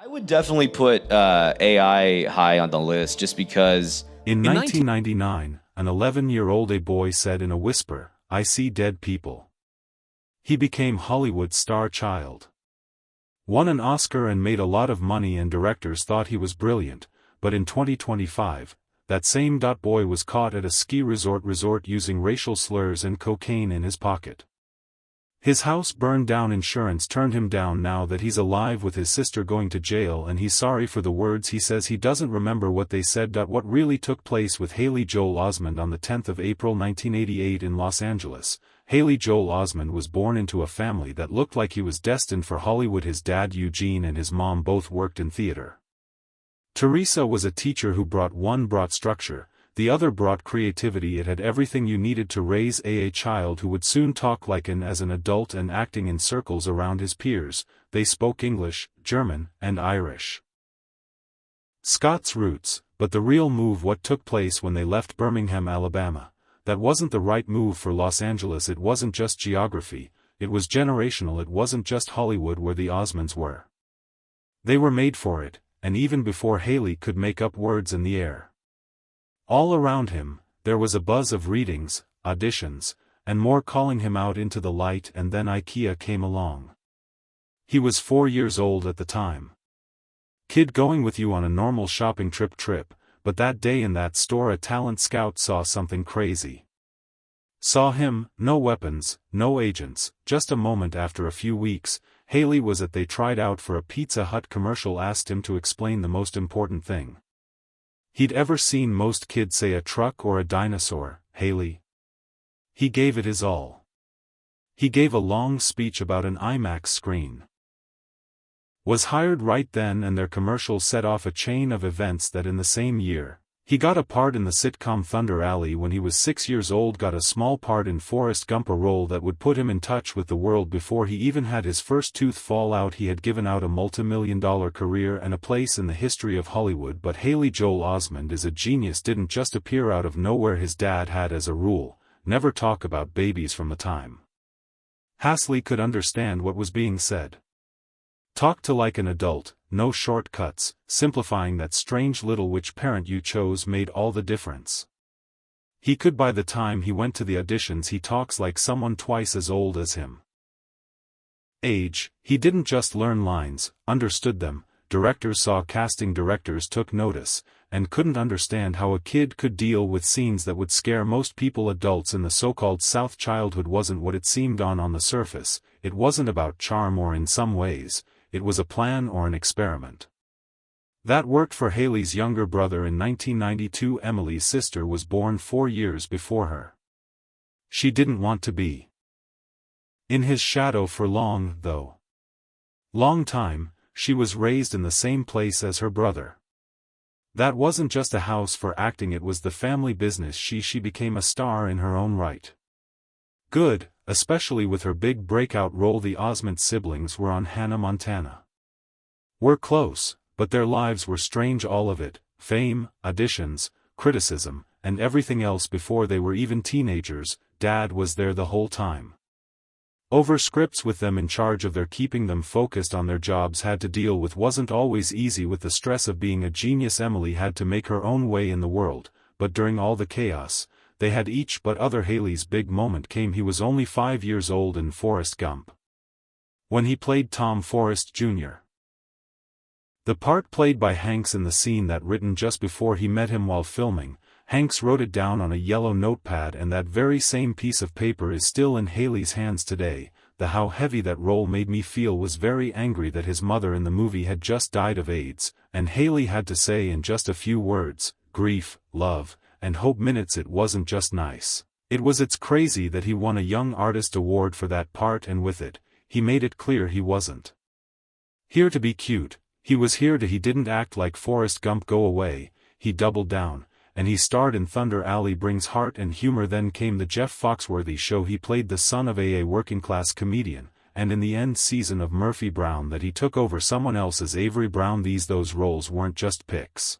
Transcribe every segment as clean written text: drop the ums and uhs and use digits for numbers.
I would definitely put AI high on the list just because In in 19 1999, an 11-year-old boy said in a whisper, "I see dead people." He became Hollywood's star child. Won an Oscar and made a lot of money, and directors thought he was brilliant, but in 2025, that same boy was caught at a ski resort using racial slurs and cocaine in his pocket. His house burned down, insurance turned him down. Now that he's alive with his sister going to jail and he's sorry for the words he says, he doesn't remember what they said. What really took place with Haley Joel Osment on the 10th of April 1988 in Los Angeles. Haley Joel Osment was born into a family that looked like he was destined for Hollywood. His dad Eugene and his mom both worked in theater. Teresa was a teacher who brought structure, the other brought creativity. It had everything you needed to raise a child who would soon talk like as an adult and acting in circles around his peers. They spoke English, German, and Irish. Scots roots, but the real move what took place when they left Birmingham, Alabama. That wasn't the right move for Los Angeles. It wasn't just geography, it was generational. It wasn't just Hollywood where the Osmonds were. They were made for it, and even before Haley could make up words in the air. All around him, there was a buzz of readings, auditions, and more calling him out into the light. And then IKEA came along. He was 4 years old at the time. Kid going with you on a normal shopping trip, but that day in that store a talent scout saw something crazy. Saw him, no weapons, no agents, just a moment. After a few weeks, Haley was at they tried out for a Pizza Hut commercial, asked him to explain the most important thing he'd ever seen. Most kids say a truck or a dinosaur. Haley, he gave it his all. He gave a long speech about an IMAX screen. Was hired right then, and their commercial set off a chain of events that in the same year, he got a part in the sitcom Thunder Alley. When he was 6 years old, got a small part in Forrest Gump, a role that would put him in touch with the world before he even had his first tooth fall out. He had given out a multi-million-dollar career and a place in the history of Hollywood. But Haley Joel Osment is a genius, didn't just appear out of nowhere. His dad had as a rule, never talk about babies. From the time Haley could understand what was being said. Talk to like an adult, no shortcuts. Simplifying that strange little which parent you chose made all the difference. He could. By the time he went to the auditions, he talks like someone twice as old as him. Age, he didn't just learn lines, understood them. Directors saw, casting directors took notice, and couldn't understand how a kid could deal with scenes that would scare most people. Adults in the so-called South. Childhood wasn't what it seemed on the surface. It wasn't about charm, or in some ways, it was a plan or an experiment. That worked for Haley's younger brother. In 1992, Emily's sister was born 4 years before her. She didn't want to be in his shadow for long, though. Long time. She was raised in the same place as her brother. That wasn't just a house for acting, it was the family business. She became a star in her own right. Good, especially with her big breakout role. The Osment siblings were on Hannah Montana. Were close, but their lives were strange. All of it, fame, auditions, criticism, and everything else before they were even teenagers. Dad was there the whole time. Over scripts with them in charge of their, keeping them focused on their jobs. Had to deal with wasn't always easy with the stress of being a genius. Emily had to make her own way in the world, but during all the chaos, they had each but other. Haley's big moment came. He was only 5 years old in Forrest Gump, when he played Tom Forrest Jr. The part played by Hanks in the scene that written just before he met him while filming. Hanks wrote it down on a yellow notepad, and that very same piece of paper is still in Haley's hands today. How heavy that role made me feel. Was very angry that his mother in the movie had just died of AIDS, and Haley had to say in just a few words, grief, love, and hope. Minutes. It wasn't just nice. It's crazy that he won a Young Artist Award for that part, and with it, he made it clear he wasn't here to be cute. He was here to. He didn't act like Forrest Gump go away. He doubled down. And he starred in Thunder Alley, brings heart and humor. Then came the Jeff Foxworthy Show. He played the son of a working-class comedian, and in the end season of Murphy Brown that he took over someone else's Avery Brown. Those roles weren't just picks.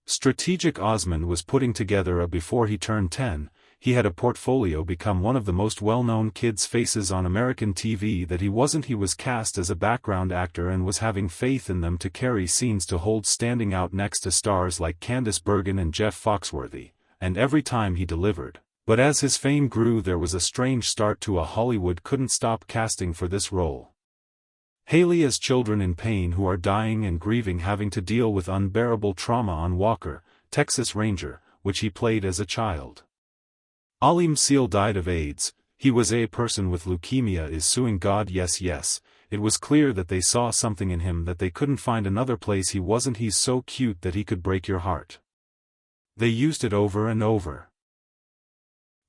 Strategic. Osment was putting together a before he turned 10. he had a portfolio, become one of the most well-known kids' faces on American TV. That he was cast as a background actor and was having faith in them to carry scenes to hold, standing out next to stars like Candice Bergen and Jeff Foxworthy, and every time he delivered. But as his fame grew, there was a strange start to a Hollywood couldn't stop casting for this role. Haley as children in pain who are dying and grieving, having to deal with unbearable trauma on Walker, Texas Ranger, which he played as a child. Alim Seal died of AIDS. He was a person with leukemia is suing God. Yes, it was clear that they saw something in him that they couldn't find another place he wasn't. He's so cute that he could break your heart. They used it over and over.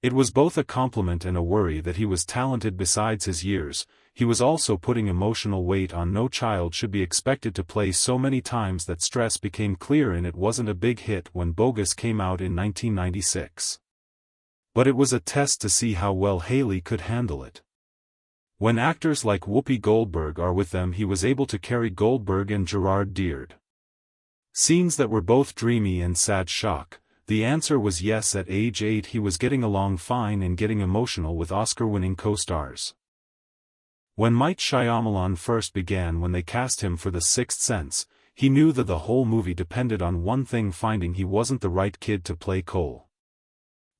It was both a compliment and a worry that he was talented. Besides his years, he was also putting emotional weight on. No child should be expected to play so many times. That stress became clear, and it wasn't a big hit when Bogus came out in 1996. But it was a test to see how well Haley could handle it. When actors like Whoopi Goldberg are with them, he was able to carry Goldberg and Gerard Deard. Scenes that were both dreamy and sad. Shock. The answer was yes. At age 8 he was getting along fine and getting emotional with Oscar-winning co-stars. When Mike Shyamalan first began, when they cast him for The Sixth Sense, he knew that the whole movie depended on one thing: finding he wasn't the right kid to play Cole.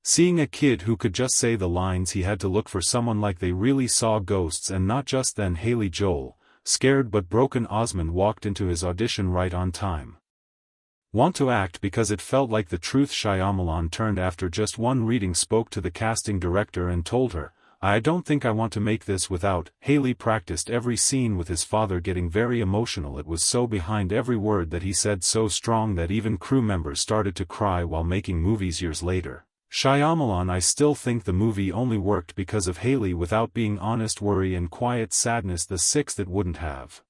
Seeing a kid who could just say the lines, he had to look for someone like they really saw ghosts. And not just then. Haley Joel, scared but broken Osmond, walked into his audition right on time. Want to act because it felt like the truth. Shyamalan turned after just one reading, spoke to the casting director and told her, "I don't think I want to make this without." Haley practiced every scene with his father, getting very emotional. It was so behind every word that he said, so strong that even crew members started to cry while making movies years later. Shyamalan: "I still think the movie only worked because of Haley. Without being honest, worry and quiet sadness. The sixth, it wouldn't have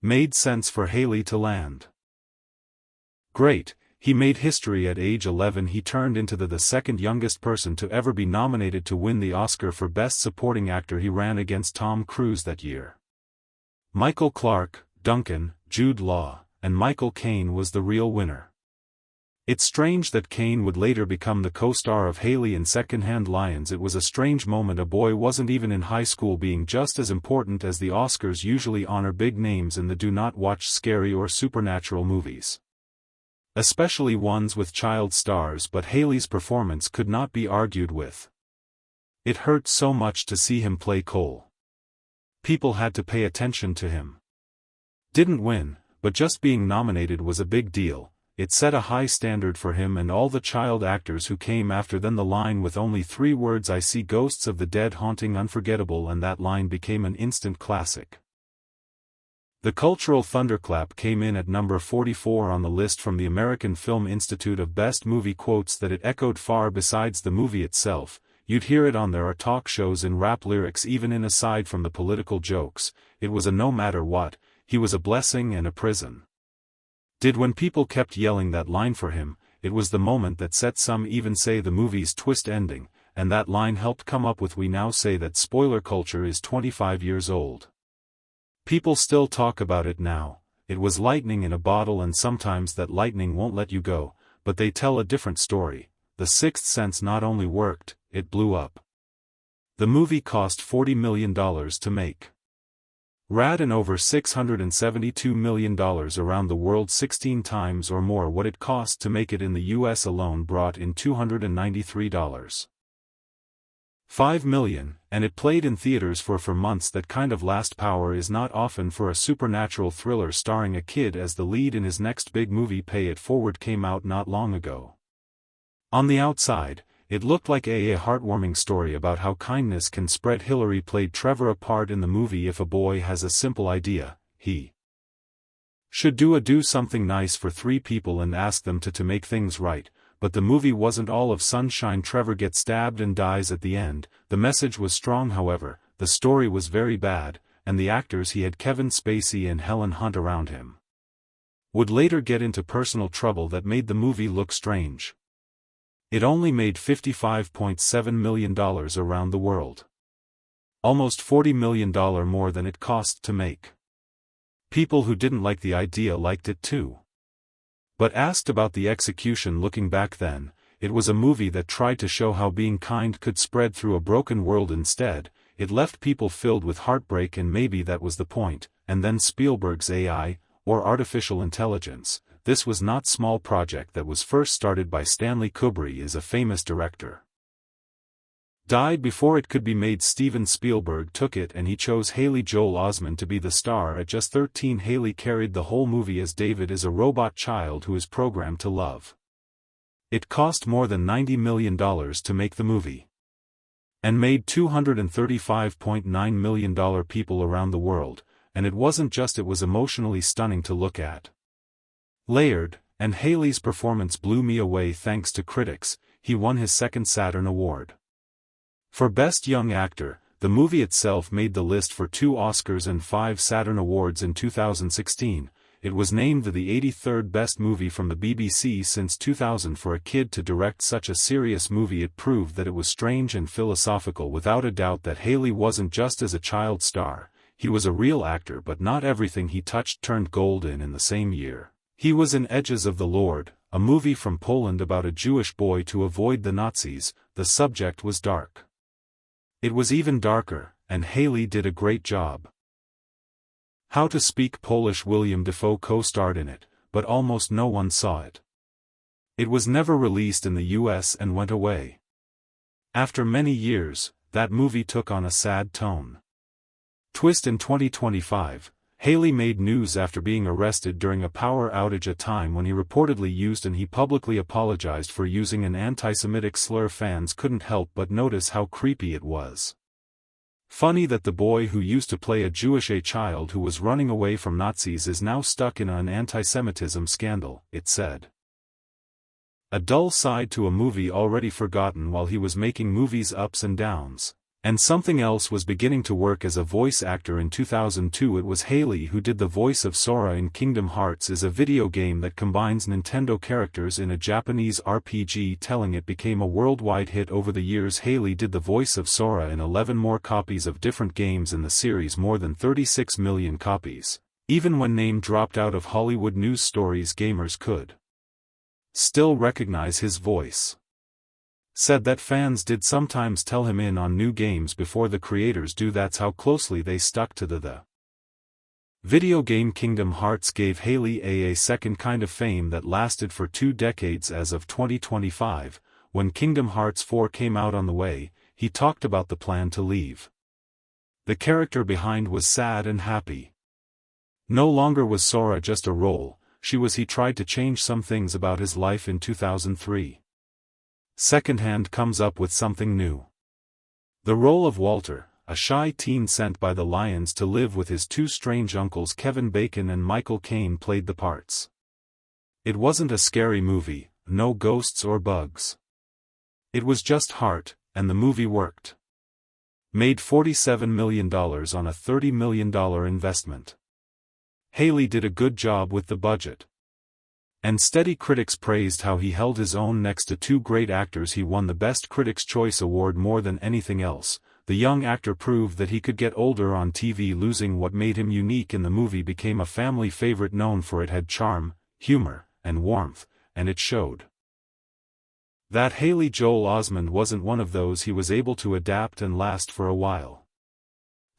made sense for Haley to land great." He made history. At age 11 he turned into the second youngest person to ever be nominated to win the Oscar for Best Supporting Actor. He ran against Tom Cruise that year. Michael Clarke, Duncan, Jude Law, and Michael Caine was the real winner. It's strange that Caine would later become the co-star of Haley in Secondhand Lions. It was a strange moment. A boy wasn't even in high school, being just as important as the Oscars usually honor big names in the do not watch scary or supernatural movies, especially ones with child stars. But Haley's performance could not be argued with. It hurt so much to see him play Cole. People had to pay attention to him. Didn't win, but just being nominated was a big deal. It set a high standard for him and all the child actors who came after. Then the line with only 3 words, "I see ghosts of the dead haunting," unforgettable, and that line became an instant classic. The cultural thunderclap came in at number 44 on the list from the American Film Institute of Best Movie quotes that it echoed far besides the movie itself. You'd hear it on their talk shows, in rap lyrics, even in. Aside from the political jokes, it was a no matter what, he was a blessing and a prison. When people kept yelling that line for him, it was the moment that set some even say the movie's twist ending, and that line helped come up with. We now say that spoiler culture is 25 years old. People still talk about it now. It was lightning in a bottle, and sometimes that lightning won't let you go, but they tell a different story. The Sixth Sense not only worked, it blew up. The movie cost $40 million to make. Rad, and over $672 million around the world, 16 times or more what it cost to make it in the US alone, brought in $293.5 million, and it played in theaters for months. That kind of last power is not often for a supernatural thriller starring a kid as the lead in his next big movie. Pay It Forward came out not long ago. On the outside, it looked like a heartwarming story about how kindness can spread. Hillary played Trevor, a part in the movie. If a boy has a simple idea, he should do something nice for 3 people and ask them to make things right. But the movie wasn't all of sunshine. Trevor gets stabbed and dies at the end. The message was strong, however, the story was very bad, and the actors he had, Kevin Spacey and Helen Hunt, around him, would later get into personal trouble that made the movie look strange. It only made $55.7 million around the world. Almost $40 million more than it cost to make. People who didn't like the idea liked it too. But asked about the execution looking back then, It was a movie that tried to show how being kind could spread through a broken world. Instead, it left people filled with heartbreak, and maybe that was the point. And then Spielberg's AI, or artificial intelligence. This was not small project that was first started by Stanley Kubrick, is a famous director. Died before it could be made. Steven Spielberg took it and he chose Haley Joel Osment to be the star. At just 13, Haley carried the whole movie as David is a robot child who is programmed to love. It cost more than $90 million to make the movie. And made $235.9 million people around the world, and it wasn't just, it was emotionally stunning to look at. Layered, and Haley's performance blew me away. Thanks to critics, he won his second Saturn Award. For Best Young Actor, the movie itself made the list for 2 Oscars and 5 Saturn Awards in 2016. It was named the 83rd best movie from the BBC since 2000. For a kid to direct such a serious movie, it proved that it was strange and philosophical. Without a doubt that Haley wasn't just as a child star, he was a real actor, but not everything he touched turned gold. In the same year, he was in Edges of the Lord, a movie from Poland about a Jewish boy to avoid the Nazis. The subject was dark. It was even darker, and Haley did a great job. How to Speak Polish. William Dafoe co-starred in it, but almost no one saw it. It was never released in the US and went away. After many years, that movie took on a sad tone. Twist. In 2025, Haley made news after being arrested during a power outage, a time when he reportedly used and he publicly apologized for using an anti-Semitic slur. Fans couldn't help but notice how creepy it was. Funny that the boy who used to play a Jewish child who was running away from Nazis is now stuck in an anti-Semitism scandal, it said. A dull side to a movie already forgotten while he was making movies. Ups and downs. And something else was beginning to work as a voice actor. In 2002, it was Haley who did the voice of Sora in Kingdom Hearts, is a video game that combines Nintendo characters in a Japanese RPG telling. It became a worldwide hit over the years. Haley did the voice of Sora in 11 more copies of different games in the series, more than 36 million copies. Even when name dropped out of Hollywood news stories, gamers could still recognize his voice. Said that fans did sometimes tell him in on new games before the creators do. That's how closely they stuck to the video game. Kingdom Hearts gave Haley a second kind of fame that lasted for 2 decades. As of 2025, when Kingdom Hearts 4 came out on the way, he talked about the plan to leave. The character behind was sad and happy. No longer was Sora just a role, she was. He tried to change some things about his life. In 2003. Secondhand comes up with something new. The role of Walter, a shy teen sent by the Lions to live with his 2 strange uncles. Kevin Bacon and Michael Caine played the parts. It wasn't a scary movie, no ghosts or bugs. It was just heart, and the movie worked. Made $47 million on a $30 million investment. Haley did a good job with the budget. And steady. Critics praised how he held his own next to 2 great actors. He won the Best Critics' Choice Award more than anything else. The young actor proved that he could get older on TV. Losing what made him unique in the movie, became a family favorite. Known for it, had charm, humor, and warmth, and it showed. That Haley Joel Osment wasn't one of those. He was able to adapt and last for a while.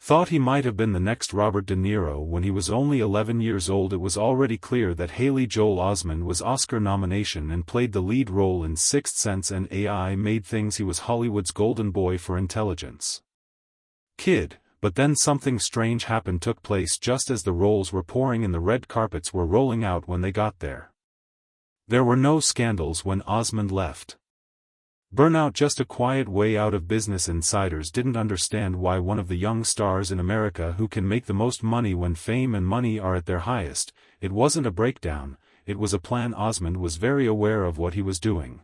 Thought he might have been the next Robert De Niro when he was only 11 years old. It was already clear that Haley Joel Osment was Oscar nomination and played the lead role in Sixth Sense and AI Made Things. He was Hollywood's golden boy for intelligence. Kid, but then something strange happened. Took place just as the roles were pouring in. The red carpets were rolling out when they got there. There were no scandals when Osment left. Burnout, just a quiet way out of business. Insiders didn't understand why one of the young stars in America who can make the most money when fame and money are at their highest. It wasn't a breakdown, it was a plan. Osment was very aware of what he was doing.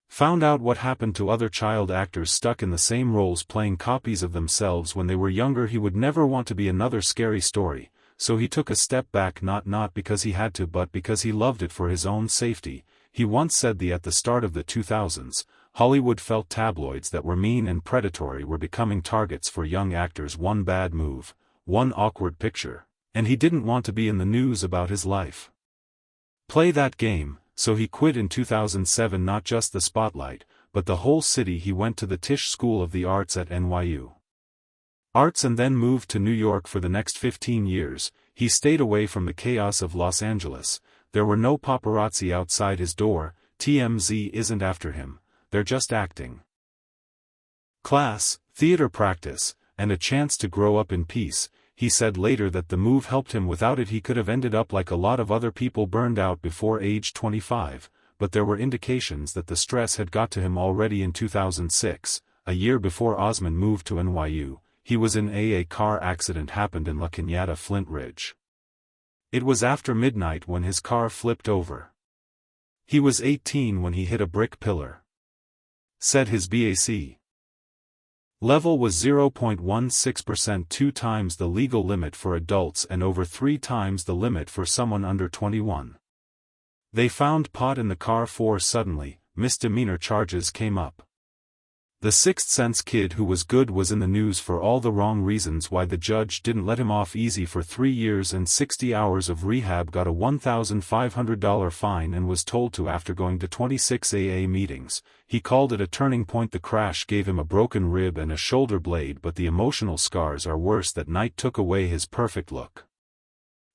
Found out what happened to other child actors stuck in the same roles playing copies of themselves when they were younger. He would never want to be another scary story, so he took a step back, not because he had to, but because he loved it for his own safety. He once said at the start of the 2000s, Hollywood felt tabloids that were mean and predatory were becoming targets for young actors. One bad move, one awkward picture, and he didn't want to be in the news about his life. Play that game, so he quit in 2007. Not just the spotlight, but the whole city. He went to the Tisch School of the Arts at NYU. Arts and then moved to New York for the next 15 years. He stayed away from the chaos of Los Angeles. There were no paparazzi outside his door. TMZ isn't after him, they're just acting. Class, theater practice, and a chance to grow up in peace. He said later that the move helped him. Without it he could have ended up like a lot of other people, burned out before age 25, but there were indications that the stress had got to him already in 2006, a year before Osmond moved to NYU. He was in a car accident happened in La Cañada, Flint Ridge. It was after midnight when his car flipped over. He was 18 when he hit a brick pillar. Said his BAC level was 0.16%, 2 times the legal limit for adults and over 3 times the limit for someone under 21. They found pot in the car. 4 suddenly, misdemeanor charges came up. The Sixth Sense kid who was good was in the news for all the wrong reasons. Why the judge didn't let him off easy for 3 years and 60 hours of rehab, got a $1,500 fine and was told to after going to 26 AA meetings. He called it a turning point. The crash gave him a broken rib and a shoulder blade, but the emotional scars are worse. That night took away his perfect look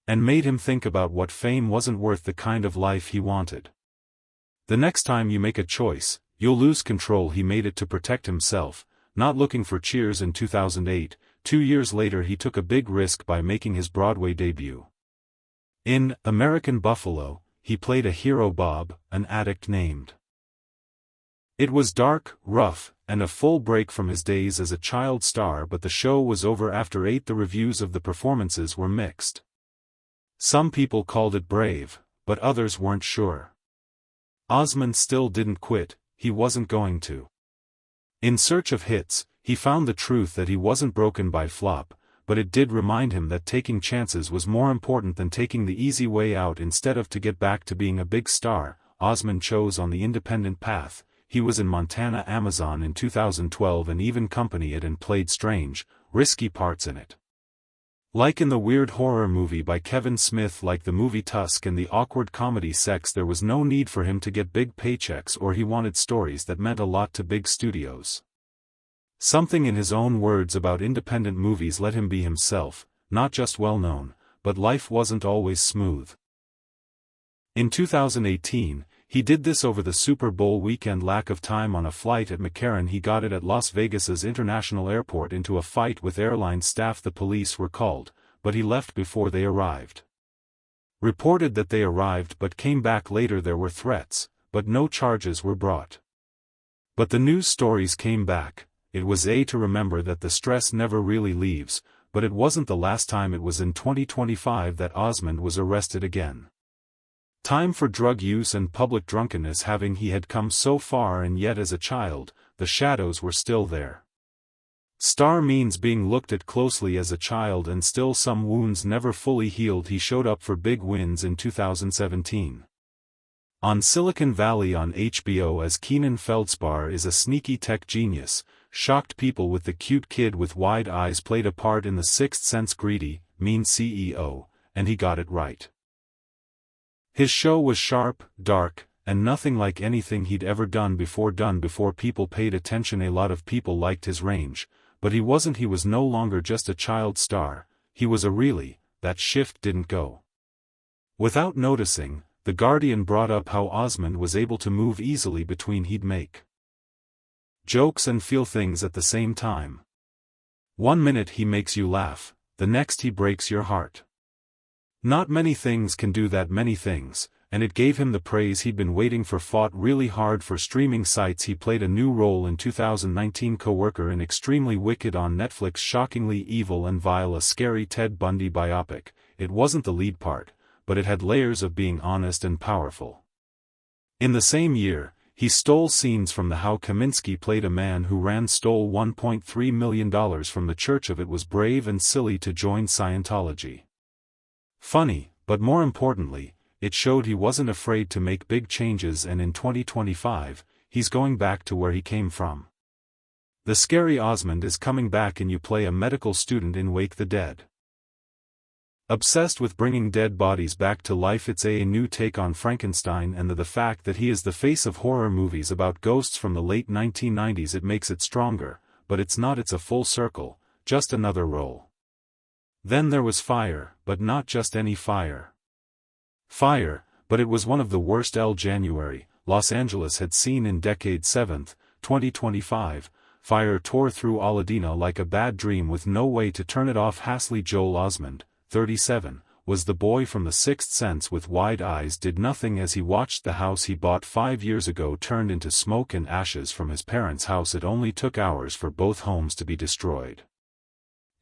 and made him think about what fame wasn't worth, the kind of life he wanted. The next time you make a choice, you'll lose control. He made it to protect himself, not looking for cheers. In 2008, 2 years later, he took a big risk by making his Broadway debut. In American Buffalo, he played a hero, Bob, an addict named. It was dark, rough, and a full break from his days as a child star, but the show was over after 8. The reviews of the performances were mixed. Some people called it brave, but others weren't sure. Osmond still didn't quit. He wasn't going to. In search of hits, he found the truth that he wasn't broken by flop, but it did remind him that taking chances was more important than taking the easy way out. Instead of to get back to being a big star, Osmond chose on the independent path. He was in Montana Amazon in 2012 and even accompanied it and played strange, risky parts in it. Like in the weird horror movie by Kevin Smith, like the movie Tusk and the awkward comedy Sex. There was no need for him to get big paychecks, or he wanted stories that meant a lot to big studios. Something in his own words about independent movies let him be himself, not just well-known, but life wasn't always smooth. In 2018, he did this over the Super Bowl weekend. Lack of time on a flight at McCarran. He got it at Las Vegas's International Airport into a fight with airline staff. The police were called, but he left before they arrived. Reported that they arrived but came back later. There were threats, but no charges were brought. But the news stories came back. It was to remember that the stress never really leaves, but it wasn't the last time. It was in 2025 that Osmond was arrested again. Time for drug use and public drunkenness. He had come so far, and yet as a child, the shadows were still there. Star means being looked at closely as a child, and still some wounds never fully healed. He showed up for big wins in 2017. On Silicon Valley on HBO as Keenan Feldspar is a sneaky tech genius, shocked people with the cute kid with wide eyes. Played a part in The Sixth Sense, greedy, mean CEO, and he got it right. His show was sharp, dark, and nothing like anything he'd ever done before. People paid attention. A lot of people liked his range, but he wasn't. He was no longer just a child star, he was a really. That shift didn't go without noticing. The Guardian brought up how Osmond was able to move easily between he'd make jokes and feel things at the same time. One minute he makes you laugh, the next he breaks your heart. Not many things can do that, many things, and it gave him the praise he'd been waiting for. Fought really hard for streaming sites. He played a new role in 2019, coworker in Extremely Wicked on Netflix. Shockingly evil and vile, a scary Ted Bundy biopic. It wasn't the lead part, but it had layers of being honest and powerful. In the same year, he stole scenes from The How. Kaminsky played a man who stole $1.3 million from the church. It was brave and silly to join Scientology. Funny, but more importantly, it showed he wasn't afraid to make big changes, and in 2025, he's going back to where he came from. The Scary Osmond is coming back, and you play a medical student in Wake the Dead. Obsessed with bringing dead bodies back to life, it's a new take on Frankenstein, and the fact that he is the face of horror movies about ghosts from the late 1990s, it makes it stronger, but it's not. It's a full circle, just another role. Then there was fire, but not just any fire. Fire, but it was one of the worst January Los Angeles had seen in decades. 7th, 2025, fire tore through Aladino like a bad dream with no way to turn it off. Hasley Joel Osment, 37, was the boy from The Sixth Sense with wide eyes. Did nothing as he watched the house he bought 5 years ago turned into smoke and ashes from his parents' house. It only took hours for both homes to be destroyed.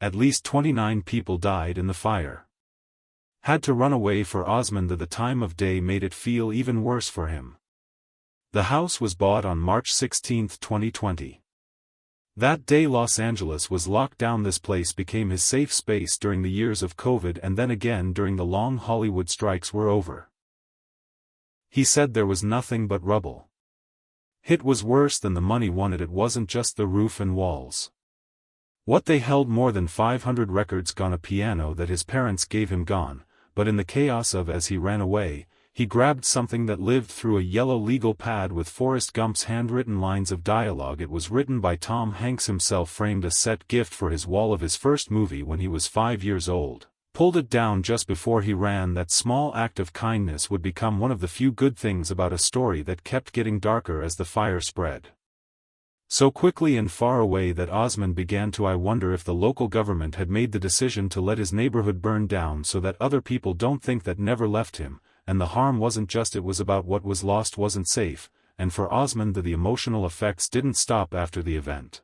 At least 29 people died in the fire. Had to run away for Osmond. The time of day made it feel even worse for him. The house was bought on March 16, 2020. That day Los Angeles was locked down. This place became his safe space during the years of COVID and then again during the long Hollywood strikes were over. He said there was nothing but rubble. It was worse than the money wanted. It wasn't just the roof and walls. What they held, more than 500 records gone, a piano that his parents gave him gone, but in the chaos of as he ran away, he grabbed something that lived through a yellow legal pad with Forrest Gump's handwritten lines of dialogue. It was written by Tom Hanks himself, framed a set gift for his wall of his first movie when he was 5 years old. Pulled it down just before he ran. That small act of kindness would become one of the few good things about a story that kept getting darker as the fire spread. So quickly and far away that Osmond began to wonder if the local government had made the decision to let his neighborhood burn down so that other people don't think that never left him, and the harm wasn't just it was about what was lost wasn't safe, and for Osmond the emotional effects didn't stop after the event.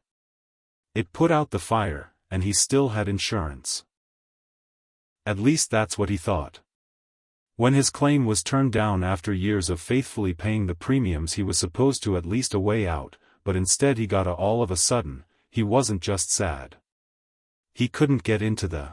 It put out the fire, and he still had insurance. At least that's what he thought. When his claim was turned down after years of faithfully paying the premiums, he was supposed to at least a way out, but instead he got all of a sudden. He wasn't just sad. He couldn't get into the